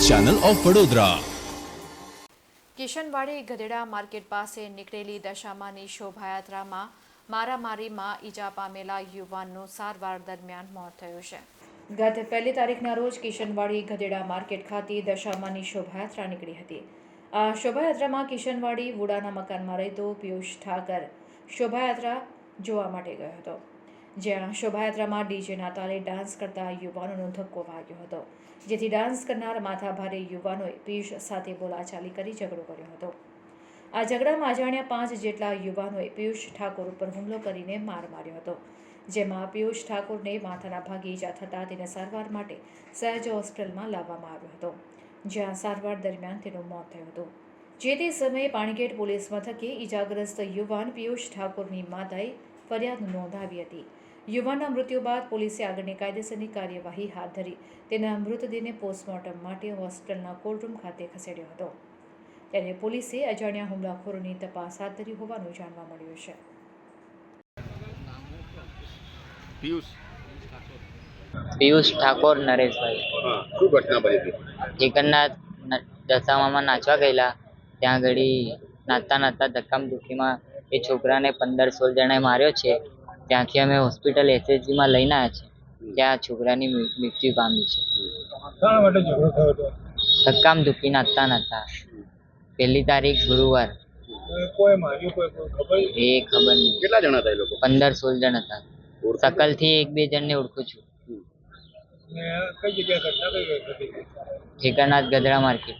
Channel of Vadodara. Kishanwadi ગધેડા market પાસે નીકળેલી દશામાની શોભાયાત્રામાં મારામારીમાં ઈજા પામેલા યુવાનનું સારવાર દરમિયાન મોત થયું છે। ગત 1 તારીખના રોજ કિશનવાડી ગધેડા માર્કેટ ખાતે દશામાની શોભાયાત્રા નીકળી હતી। આ શોભાયાત્રામાં કિશનવાડી વુડાના મકાનમાં રહેતો પિયુષ ઠાકર શોભાયાત્રા જોવા માટે ગયો હતો, જ્યાં શોભાયાત્રામાં ડીજેના તાલે ડાન્સ કરતા યુવાનોનો ધક્કો વાગ્યો હતો, જેથી ડાન્સ કરનાર માથાભારે યુવાનોએ પિયુષ સાથે બોલાચાલી કરી ઝઘડો કર્યો હતો। આ ઝઘડામાં અજાણ્યા 5 જેટલા યુવાનોએ પિયુષ ઠાકોર ઉપર હુમલો કરીને માર માર્યો હતો, જેમાં પિયુષ ઠાકોરને માથાના ભાગે ઈજા થતાં તેને સારવાર માટે સહેજ હોસ્પિટલમાં લાવવામાં આવ્યો હતો, જ્યાં સારવાર દરમિયાન તેનું મોત થયું હતું। જે તે સમયે પાણીગેટ પોલીસ મથકે ઈજાગ્રસ્ત યુવાન પિયુષ ઠાકોરની માતાએ ફરિયાદ નોંધાવી હતી। યુવાનના મૃત્યુ બાદ પોલીસે આગળની કાયદેસરની કાર્યવાહી હાથ ધરી તેના મૃતદેહને પોસ્ટમોર્ટમ માટે હોસ્પિટલના કોલ્ડરૂમ ખાતે ખસેડ્યો હતો। ત્યારે પોલીસે અજાણ્યા હુમલાખોરોની તપાસ હાથ ધરી હોવાનું જાણવા મળ્યું છે। પિયુષ ઠાકોર નરેશભાઈ। શું ઘટના બની હતી? જગન્નાથ દશામામાં નાચવા ગયેલા, ત્યાં ઘડી નાચતા નાચતા ધક્કામધુક્કીમાં એ છોકરાને 15-16 જણાએ માર્યો છે। ત્યાંથી અમે હોસ્પિટલ એસએચજીમાં લઈને આવ્યા છે, ત્યાં છોકરાની મૃત્યુ પામી છે। ધક્કામધુક્કી નાચતા નાચતા 1 તારીખ ગુરુવાર। એ ખબર નહીં, કેટલા જણા હતા એ લોકો? 15-16 જણ હતા। સકલથી 1-2 જણને ઓળખું છું। જગન્નાથ ગધેડા માર્કેટ।